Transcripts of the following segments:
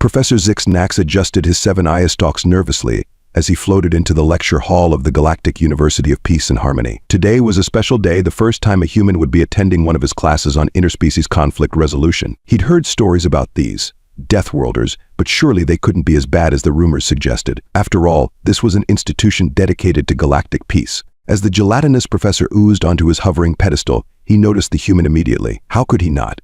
Professor Zix-Nax adjusted his 7 eye stalks nervously as he floated into the lecture hall of the Galactic University of Peace and Harmony. Today was a special day, the first time a human would be attending one of his classes on interspecies conflict resolution. He'd heard stories about these Deathworlders, but surely they couldn't be as bad as the rumors suggested. After all, this was an institution dedicated to galactic peace. As the gelatinous professor oozed onto his hovering pedestal, he noticed the human immediately. How could he not?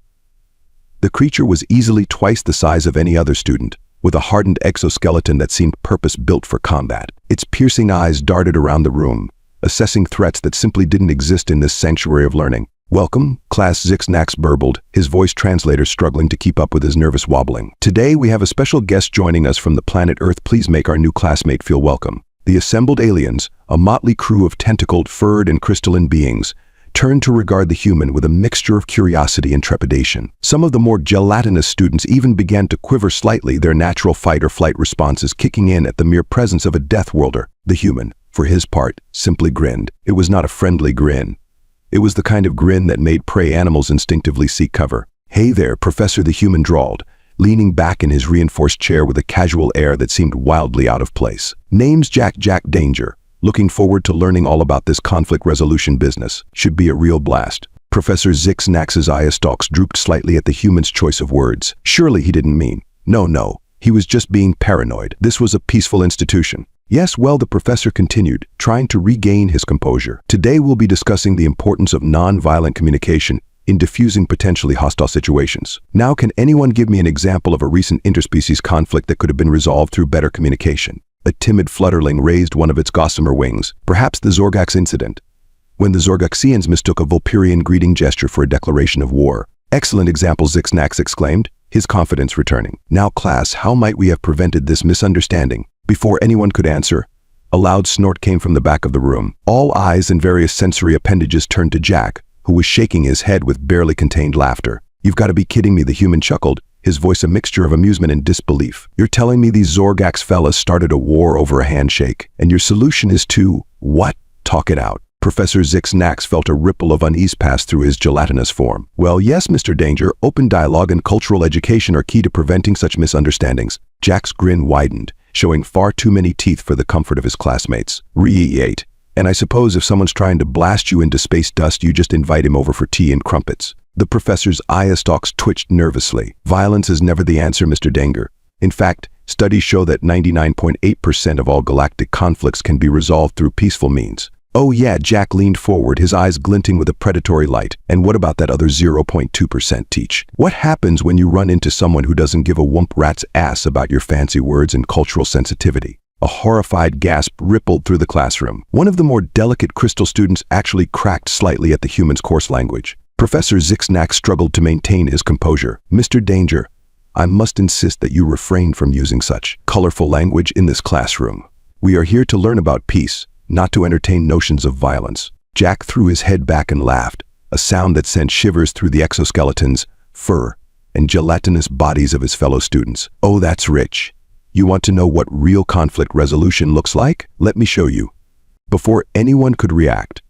The creature was easily twice the size of any other student, with a hardened exoskeleton that seemed purpose-built for combat. Its piercing eyes darted around the room, assessing threats that simply didn't exist in this sanctuary of learning. "Welcome," Class Zix-Nax burbled, his voice translator struggling to keep up with his nervous wobbling. "Today we have a special guest joining us from the planet Earth. Please make our new classmate feel welcome." The assembled aliens, a motley crew of tentacled, furred, and crystalline beings, turned to regard the human with a mixture of curiosity and trepidation. Some of the more gelatinous students even began to quiver slightly, their natural fight-or-flight responses kicking in at the mere presence of a Deathworlder. The human, for his part, simply grinned. It was not a friendly grin. It was the kind of grin that made prey animals instinctively seek cover. "Hey there, Professor," the human drawled, leaning back in his reinforced chair with a casual air that seemed wildly out of place. "Name's Jack Danger. Looking forward to learning all about this conflict resolution business. Should be a real blast." Professor Zix-Nax's eye stalks drooped slightly at the human's choice of words. Surely he didn't mean. No. He was just being paranoid. This was a peaceful institution. "Yes, well," the professor continued, trying to regain his composure. "Today we'll be discussing the importance of non-violent communication in diffusing potentially hostile situations. Now, can anyone give me an example of a recent interspecies conflict that could have been resolved through better communication?" A timid flutterling raised one of its gossamer wings. "Perhaps the Zorgax incident, when the Zorgaxians mistook a Vulperian greeting gesture for a declaration of war." "Excellent example," Zix-Nax exclaimed, his confidence returning. "Now, class, how might we have prevented this misunderstanding?" Before anyone could answer, a loud snort came from the back of the room. All eyes and various sensory appendages turned to Jack, who was shaking his head with barely contained laughter. "You've got to be kidding me," the human chuckled, his voice a mixture of amusement and disbelief. "You're telling me these Zorgax fellas started a war over a handshake, and your solution is to, what? Talk it out." Professor Zix-Nax felt a ripple of unease pass through his gelatinous form. "Well, yes, Mr. Danger, open dialogue and cultural education are key to preventing such misunderstandings." Jack's grin widened, showing far too many teeth for the comfort of his classmates. "Re-8. And I suppose if someone's trying to blast you into space dust, you just invite him over for tea and crumpets." The professor's eye stalks twitched nervously. "Violence is never the answer, Mr. Danger. In fact, studies show that 99.8% of all galactic conflicts can be resolved through peaceful means." "Oh yeah," Jack leaned forward, his eyes glinting with a predatory light. "And what about that other 0.2%, Teach? What happens when you run into someone who doesn't give a whoomp rat's ass about your fancy words and cultural sensitivity?" A horrified gasp rippled through the classroom. One of the more delicate crystal students actually cracked slightly at the human's coarse language. Professor Zix-Nax struggled to maintain his composure. "Mr. Danger, I must insist that you refrain from using such colorful language in this classroom. We are here to learn about peace, not to entertain notions of violence." Jack threw his head back and laughed, a sound that sent shivers through the exoskeletons, fur, and gelatinous bodies of his fellow students. "Oh, that's rich. You want to know what real conflict resolution looks like? Let me show you." Before anyone could react,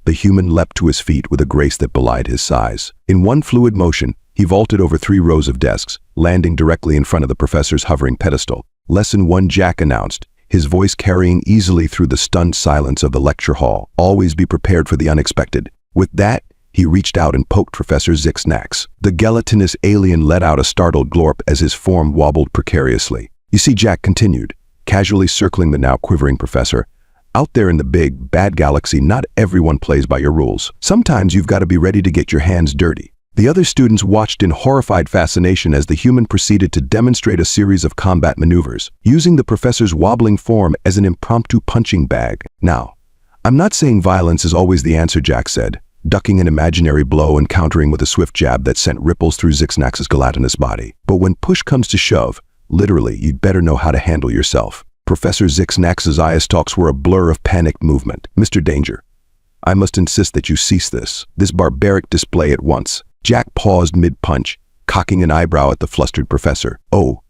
the human leapt to his feet with a grace that belied his size. In one fluid motion, he vaulted over 3 rows of desks, landing directly in front of the professor's hovering pedestal. "Lesson 1," Jack announced, his voice carrying easily through the stunned silence of the lecture hall. "Always be prepared for the unexpected." With that, he reached out and poked Professor Zix-Nax. The gelatinous alien let out a startled glorp as his form wobbled precariously. "You see," Jack continued, casually circling the now quivering professor, "out there in the big, bad galaxy, not everyone plays by your rules. Sometimes you've got to be ready to get your hands dirty." The other students watched in horrified fascination as the human proceeded to demonstrate a series of combat maneuvers, using the professor's wobbling form as an impromptu punching bag. "Now, I'm not saying violence is always the answer," Jack said, ducking an imaginary blow and countering with a swift jab that sent ripples through Zix-Nax's gelatinous body. "But when push comes to shove, literally, you'd better know how to handle yourself." Professor Zix-Nax's eye stalks were a blur of panicked movement. "Mr. Danger, I must insist that you cease this barbaric display at once." Jack paused mid-punch, cocking an eyebrow at the flustered professor. "Oh,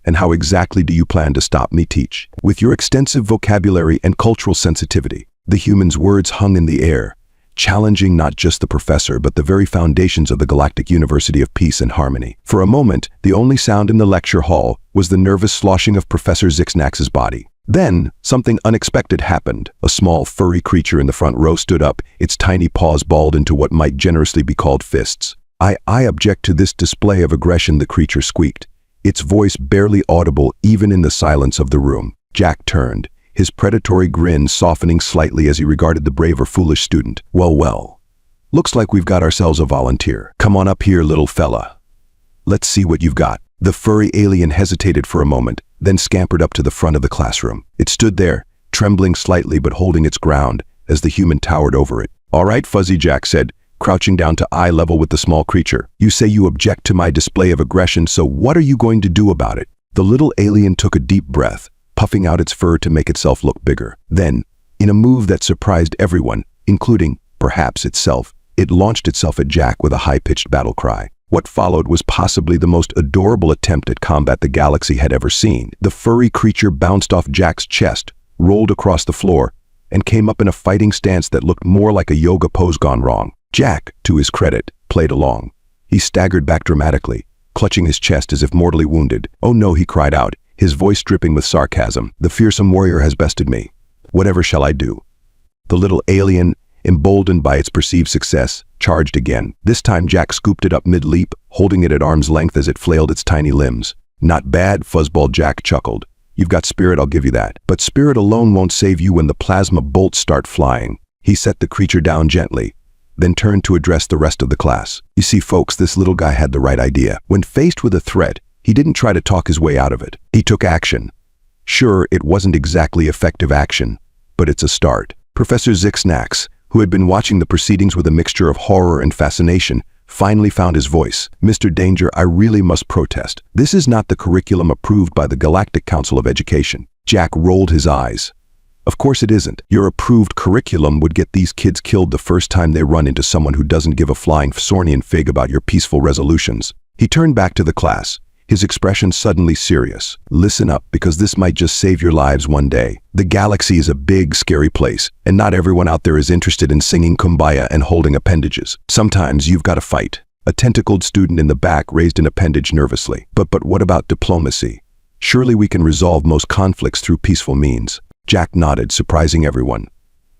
and how exactly do you plan to stop me, Teach?" "With your extensive vocabulary and cultural sensitivity." The human's words hung in the air, challenging not just the professor but the very foundations of the Galactic University of Peace and Harmony. For a moment, the only sound in the lecture hall was the nervous sloshing of Professor Zixnax's body. Then, something unexpected happened. A small, furry creature in the front row stood up, its tiny paws balled into what might generously be called fists. I object to this display of aggression," the creature squeaked, its voice barely audible even in the silence of the room. Jack turned, his predatory grin softening slightly as he regarded the brave or foolish student. Well. Looks like we've got ourselves a volunteer. Come on up here, little fella. Let's see what you've got." The furry alien hesitated for a moment, then scampered up to the front of the classroom. It stood there, trembling slightly but holding its ground, as the human towered over it. "All right, Fuzzy," Jack said, crouching down to eye level with the small creature. "You say you object to my display of aggression, so what are you going to do about it?" The little alien took a deep breath, puffing out its fur to make itself look bigger. Then, in a move that surprised everyone, including, perhaps, itself, it launched itself at Jack with a high-pitched battle cry. What followed was possibly the most adorable attempt at combat the galaxy had ever seen. The furry creature bounced off Jack's chest, rolled across the floor, and came up in a fighting stance that looked more like a yoga pose gone wrong. Jack, to his credit, played along. He staggered back dramatically, clutching his chest as if mortally wounded. "Oh no," he cried out, his voice dripping with sarcasm. "The fearsome warrior has bested me. Whatever shall I do?" The little alien, emboldened by its perceived success, charged again. This time Jack scooped it up mid-leap, holding it at arm's length as it flailed its tiny limbs. "Not bad," Fuzzball Jack chuckled. "You've got spirit, I'll give you that. But spirit alone won't save you when the plasma bolts start flying." He set the creature down gently, then turned to address the rest of the class. "You see, folks, this little guy had the right idea. When faced with a threat, he didn't try to talk his way out of it. He took action. Sure, it wasn't exactly effective action, but it's a start." Professor Zixnax, who had been watching the proceedings with a mixture of horror and fascination, finally found his voice. "Mr. Danger, I really must protest. This is not the curriculum approved by the Galactic Council of Education." Jack rolled his eyes. "Of course it isn't. Your approved curriculum would get these kids killed the first time they run into someone who doesn't give a flying Sornian fig about your peaceful resolutions." He turned back to the class, his expression suddenly serious. "Listen up, because this might just save your lives one day. The galaxy is a big, scary place, and not everyone out there is interested in singing Kumbaya and holding appendages. Sometimes you've got to fight." A tentacled student in the back raised an appendage nervously. But what about diplomacy? Surely we can resolve most conflicts through peaceful means." Jack nodded, surprising everyone.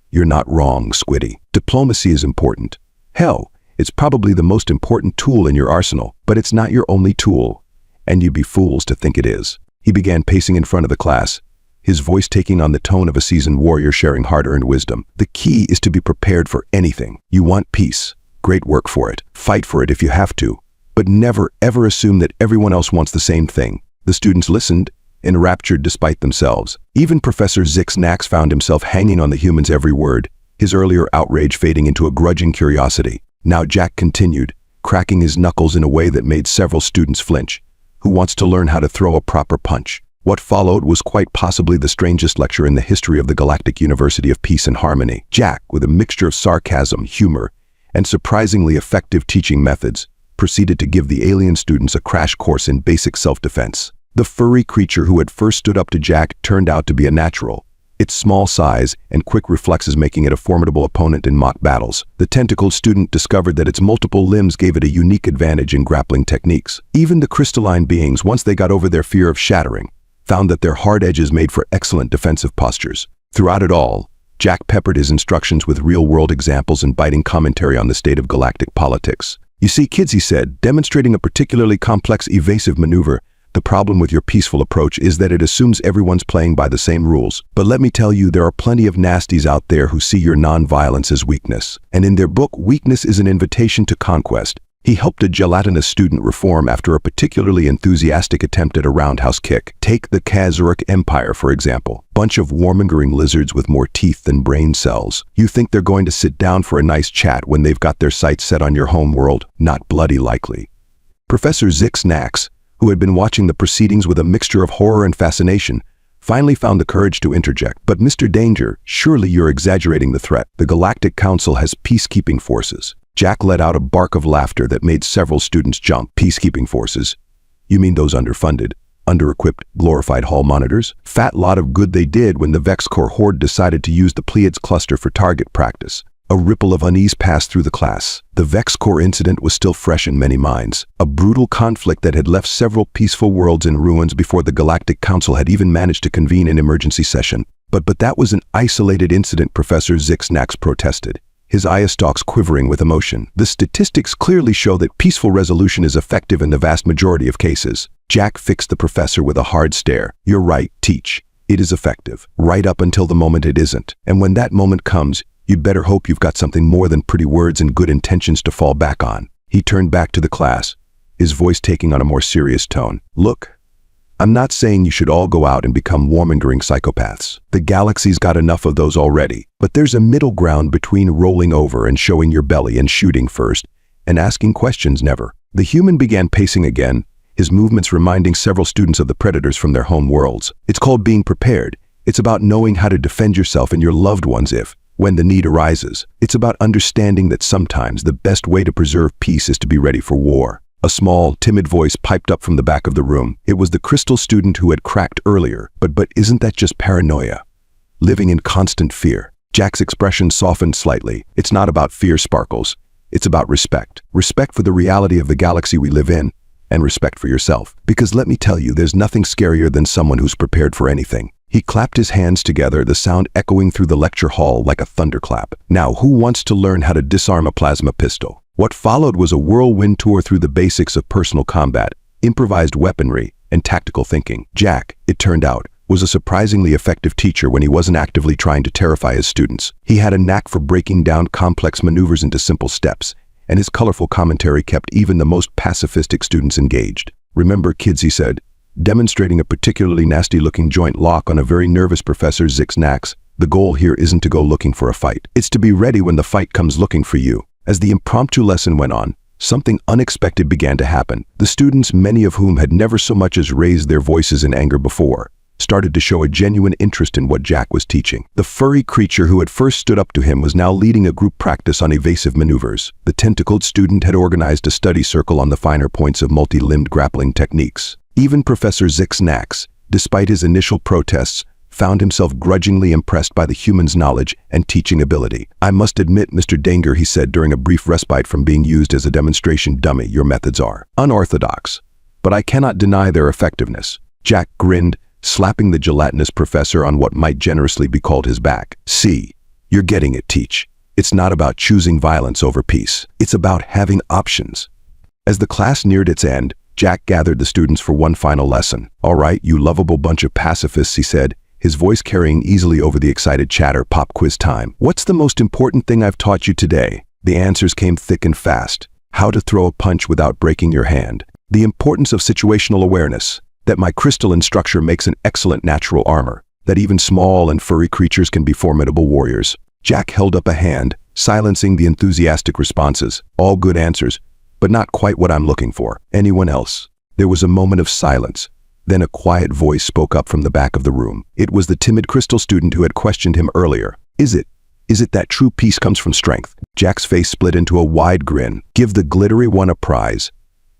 "You're not wrong, Squiddy. Diplomacy is important. Hell, it's probably the most important tool in your arsenal, but it's not your only tool. And you'd be fools to think it is." He began pacing in front of the class, his voice taking on the tone of a seasoned warrior sharing hard-earned wisdom. "The key is to be prepared for anything. You want peace. Great work for it. Fight for it if you have to. But never, ever assume that everyone else wants the same thing." The students listened, enraptured despite themselves. Even Professor Zixnax found himself hanging on the human's every word, his earlier outrage fading into a grudging curiosity. Now Jack continued, cracking his knuckles in a way that made several students flinch. "Who wants to learn how to throw a proper punch?" What followed was quite possibly the strangest lecture in the history of the Galactic University of Peace and Harmony. Jack, with a mixture of sarcasm, humor, and surprisingly effective teaching methods, proceeded to give the alien students a crash course in basic self-defense. The furry creature who had first stood up to Jack turned out to be a natural, its small size and quick reflexes making it a formidable opponent in mock battles. The tentacled student discovered that its multiple limbs gave it a unique advantage in grappling techniques. Even the crystalline beings, once they got over their fear of shattering, found that their hard edges made for excellent defensive postures. Throughout it all, Jack peppered his instructions with real-world examples and biting commentary on the state of galactic politics. "You see, kids," he said, demonstrating a particularly complex evasive maneuver, "the problem with your peaceful approach is that it assumes everyone's playing by the same rules. But let me tell you, there are plenty of nasties out there who see your non-violence as weakness. And in their book, Weakness is an Invitation to Conquest." He helped a gelatinous student reform after a particularly enthusiastic attempt at a roundhouse kick. Take the Kazuruk Empire, for example. Bunch of warmongering lizards with more teeth than brain cells. You think they're going to sit down for a nice chat when they've got their sights set on your home world? Not bloody likely. Professor Zixnax, who had been watching the proceedings with a mixture of horror and fascination, finally found the courage to interject. "But Mr. Danger, surely you're exaggerating the threat. The Galactic Council has peacekeeping forces." Jack let out a bark of laughter that made several students jump. "Peacekeeping forces? You mean those underfunded, under-equipped, glorified hall monitors? Fat lot of good they did when the VexCorps Horde decided to use the Pleiades cluster for target practice. A ripple of unease passed through the class. The Vex Core incident was still fresh in many minds. A brutal conflict that had left several peaceful worlds in ruins before the Galactic Council had even managed to convene an emergency session. But that was an isolated incident, Professor Zixnax protested, his eye stalks quivering with emotion. The statistics clearly show that peaceful resolution is effective in the vast majority of cases. Jack fixed the professor with a hard stare. You're right, Teach. It is effective, right up until the moment it isn't. And when that moment comes, you'd better hope you've got something more than pretty words and good intentions to fall back on. He turned back to the class, his voice taking on a more serious tone. Look, I'm not saying you should all go out and become warmongering psychopaths. The galaxy's got enough of those already. But there's a middle ground between rolling over and showing your belly and shooting first, and asking questions never. The human began pacing again, his movements reminding several students of the predators from their home worlds. It's called being prepared. It's about knowing how to defend yourself and your loved ones when the need arises. It's about understanding that sometimes the best way to preserve peace is to be ready for war. A small, timid voice piped up from the back of the room. It was the crystal student who had cracked earlier. But isn't that just paranoia? Living in constant fear. Jack's expression softened slightly. It's not about fear, Sparkles. It's about respect. Respect for the reality of the galaxy we live in, and respect for yourself. Because let me tell you, there's nothing scarier than someone who's prepared for anything. He clapped his hands together, the sound echoing through the lecture hall like a thunderclap. Now, who wants to learn how to disarm a plasma pistol? What followed was a whirlwind tour through the basics of personal combat, improvised weaponry, and tactical thinking. Jack, it turned out, was a surprisingly effective teacher when he wasn't actively trying to terrify his students. He had a knack for breaking down complex maneuvers into simple steps, and his colorful commentary kept even the most pacifistic students engaged. Remember, kids, he said, demonstrating a particularly nasty-looking joint lock on a very nervous Professor Zixnax, the goal here isn't to go looking for a fight. It's to be ready when the fight comes looking for you. As the impromptu lesson went on, something unexpected began to happen. The students, many of whom had never so much as raised their voices in anger before, started to show a genuine interest in what Jack was teaching. The furry creature who had first stood up to him was now leading a group practice on evasive maneuvers. The tentacled student had organized a study circle on the finer points of multi-limbed grappling techniques. Even Professor Zixnax, despite his initial protests, found himself grudgingly impressed by the human's knowledge and teaching ability. I must admit, Mr. Danger, he said during a brief respite from being used as a demonstration dummy, your methods are unorthodox, but I cannot deny their effectiveness. Jack grinned, slapping the gelatinous professor on what might generously be called his back. See, you're getting it, Teach. It's not about choosing violence over peace. It's about having options. As the class neared its end, Jack gathered the students for one final lesson. All right, you lovable bunch of pacifists, he said, his voice carrying easily over the excited chatter. Pop quiz time. What's the most important thing I've taught you today? The answers came thick and fast. How to throw a punch without breaking your hand. The importance of situational awareness. That my crystalline structure makes an excellent natural armor. That even small and furry creatures can be formidable warriors. Jack held up a hand, silencing the enthusiastic responses. All good answers, but not quite what I'm looking for. Anyone else? There was a moment of silence. Then a quiet voice spoke up from the back of the room. It was the timid crystal student who had questioned him earlier. Is it that true peace comes from strength? Jack's face split into a wide grin. Give the glittery one a prize.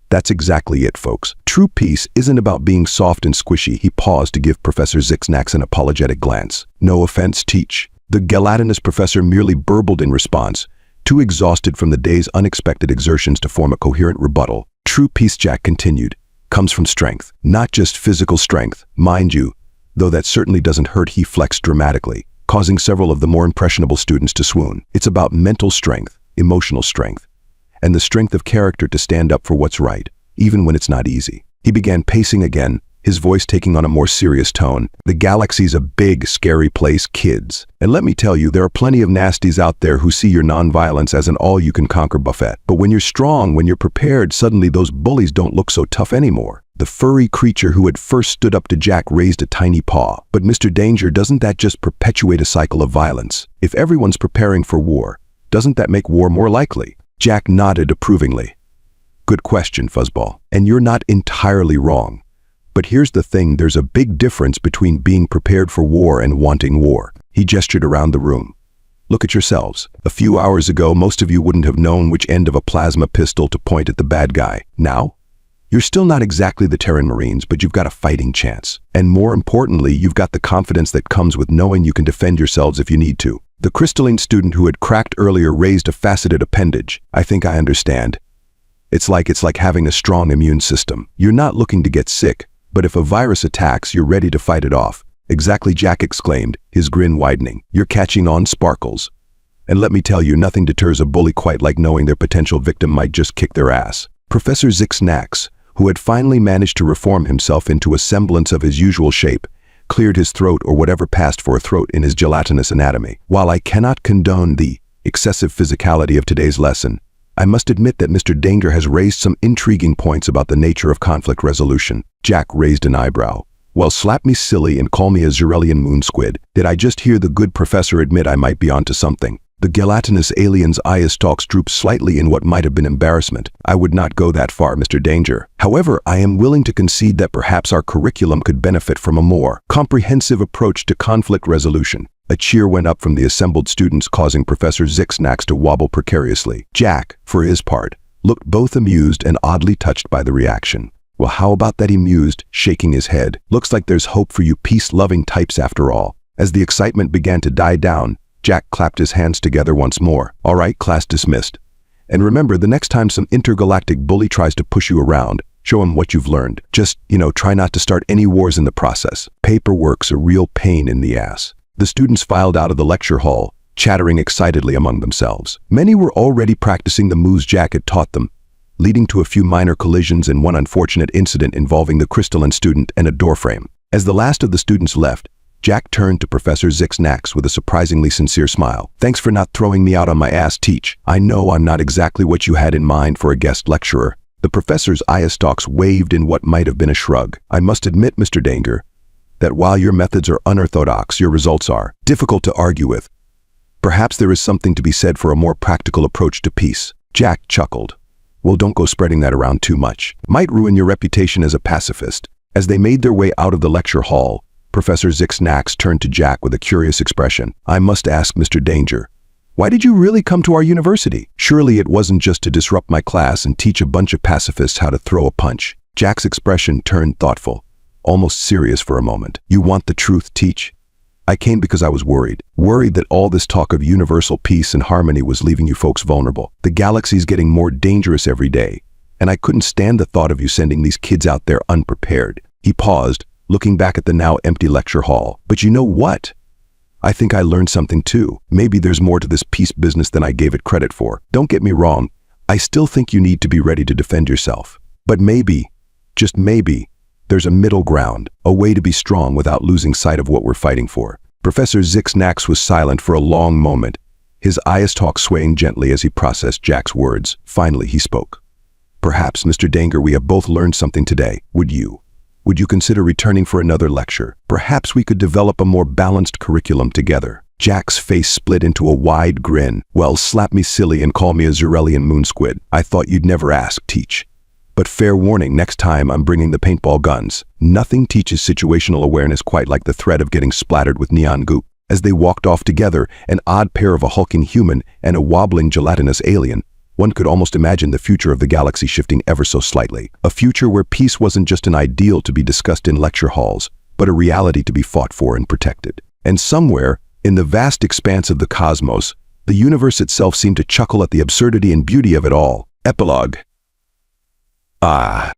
That's exactly it, folks. True peace isn't about being soft and squishy. He paused to give Professor Zixnax an apologetic glance. No offense, Teach. The gelatinous professor merely burbled in response, too exhausted from the day's unexpected exertions to form a coherent rebuttal. True peace, Jack continued, comes from strength. Not just physical strength, mind you, though that certainly doesn't hurt. He flexed dramatically, causing several of the more impressionable students to swoon. It's about mental strength, emotional strength, and the strength of character to stand up for what's right, even when it's not easy. He began pacing again, his voice taking on a more serious tone. The galaxy's a big, scary place, kids. And let me tell you, there are plenty of nasties out there who see your nonviolence as an all-you-can-conquer buffet. But when you're strong, when you're prepared, suddenly those bullies don't look so tough anymore. The furry creature who had first stood up to Jack raised a tiny paw. But Mr. Danger, doesn't that just perpetuate a cycle of violence? If everyone's preparing for war, doesn't that make war more likely? Jack nodded approvingly. Good question, Fuzzball. And you're not entirely wrong. But here's the thing, there's a big difference between being prepared for war and wanting war. He gestured around the room. Look at yourselves. A few hours ago, most of you wouldn't have known which end of a plasma pistol to point at the bad guy. Now, you're still not exactly the Terran Marines, but you've got a fighting chance. And more importantly, you've got the confidence that comes with knowing you can defend yourselves if you need to. The crystalline student who had cracked earlier raised a faceted appendage. I think I understand. It's like having a strong immune system. You're not looking to get sick, but if a virus attacks, you're ready to fight it off. Exactly, Jack exclaimed, his grin widening. You're catching on, Sparkles. And let me tell you, nothing deters a bully quite like knowing their potential victim might just kick their ass. Professor Zix-Nax, who had finally managed to reform himself into a semblance of his usual shape, cleared his throat or whatever passed for a throat in his gelatinous anatomy. While I cannot condone the excessive physicality of today's lesson, I must admit that Mr. Danger has raised some intriguing points about the nature of conflict resolution. Jack raised an eyebrow. Well, slap me silly and call me a Zurelian moon squid. Did I just hear the good professor admit I might be onto something? The gelatinous alien's eye stalks drooped slightly in what might have been embarrassment. I would not go that far, Mr. Danger. However, I am willing to concede that perhaps our curriculum could benefit from a more comprehensive approach to conflict resolution. A cheer went up from the assembled students, causing Professor Zix-Nax to wobble precariously. Jack, for his part, looked both amused and oddly touched by the reaction. Well, how about that, he mused, shaking his head. Looks like there's hope for you peace-loving types after all. As the excitement began to die down, Jack clapped his hands together once more. All right, class dismissed. And remember, the next time some intergalactic bully tries to push you around, show him what you've learned. Just, try not to start any wars in the process. Paperwork's a real pain in the ass. The students filed out of the lecture hall, chattering excitedly among themselves. Many were already practicing the moves Jack had taught them, leading to a few minor collisions and one unfortunate incident involving the crystalline student and a doorframe. As the last of the students left, Jack turned to Professor Zix-Nax with a surprisingly sincere smile. Thanks for not throwing me out on my ass, Teach. I know I'm not exactly what you had in mind for a guest lecturer. The professor's eye stalks waved in what might have been a shrug. I must admit, Mr. Danger, that while your methods are unorthodox, your results are difficult to argue with. Perhaps there is something to be said for a more practical approach to peace. Jack chuckled. Well, don't go spreading that around too much. Might ruin your reputation as a pacifist. As they made their way out of the lecture hall, Professor Zix-Nax turned to Jack with a curious expression. I must ask, Mr. Danger, why did you really come to our university? Surely it wasn't just to disrupt my class and teach a bunch of pacifists how to throw a punch. Jack's expression turned thoughtful, almost serious for a moment. You want the truth, Teach? I came because I was worried that all this talk of universal peace and harmony was leaving you folks vulnerable. The galaxy's getting more dangerous every day, and I couldn't stand the thought of you sending these kids out there unprepared. He paused, looking back at the now empty lecture hall. But you know what? I think I learned something too. Maybe there's more to this peace business than I gave it credit for. Don't get me wrong, I still think you need to be ready to defend yourself. But maybe, just maybe, there's a middle ground, a way to be strong without losing sight of what we're fighting for. Professor Zix-Nax was silent for a long moment, his eye stalk swaying gently as he processed Jack's words. Finally, he spoke. Perhaps, Mr. Danger, we have both learned something today. Would you consider returning for another lecture? Perhaps we could develop a more balanced curriculum together. Jack's face split into a wide grin. Well, slap me silly and call me a Zurelian moon squid. I thought you'd never ask, Teach. But fair warning, next time I'm bringing the paintball guns. Nothing teaches situational awareness quite like the threat of getting splattered with neon goop. As they walked off together, an odd pair of a hulking human and a wobbling gelatinous alien, one could almost imagine the future of the galaxy shifting ever so slightly. A future where peace wasn't just an ideal to be discussed in lecture halls, but a reality to be fought for and protected. And somewhere, in the vast expanse of the cosmos, the universe itself seemed to chuckle at the absurdity and beauty of it all. Epilogue.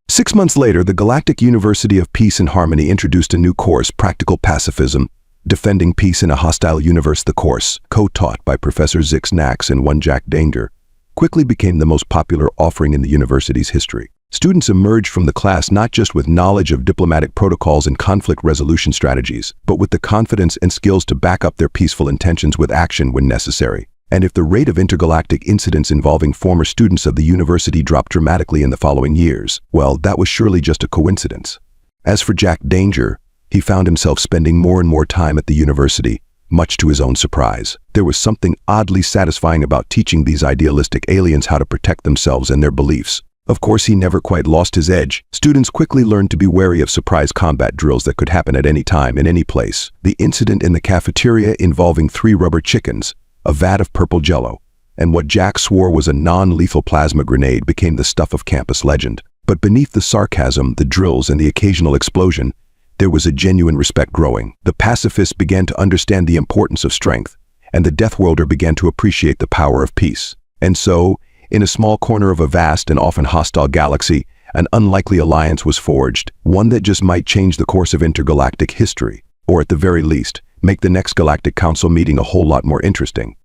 6 months later, the Galactic University of Peace and Harmony introduced a new course, Practical Pacifism, Defending Peace in a Hostile Universe. The course, co-taught by Professor Zix-Nax and one Jack Danger, quickly became the most popular offering in the university's history. Students emerged from the class not just with knowledge of diplomatic protocols and conflict resolution strategies, but with the confidence and skills to back up their peaceful intentions with action when necessary. And if the rate of intergalactic incidents involving former students of the university dropped dramatically in the following years, well, that was surely just a coincidence. As for Jack Danger, he found himself spending more and more time at the university, much to his own surprise. There was something oddly satisfying about teaching these idealistic aliens how to protect themselves and their beliefs. Of course, he never quite lost his edge. Students quickly learned to be wary of surprise combat drills that could happen at any time in any place. The incident in the cafeteria involving 3 rubber chickens, a vat of purple jello, and what Jack swore was a non-lethal plasma grenade became the stuff of campus legend. But beneath the sarcasm, the drills, and the occasional explosion, there was a genuine respect growing. The pacifists began to understand the importance of strength, and the Deathworlder began to appreciate the power of peace. And so, in a small corner of a vast and often hostile galaxy, an unlikely alliance was forged, one that just might change the course of intergalactic history, or at the very least, make the next Galactic Council meeting a whole lot more interesting.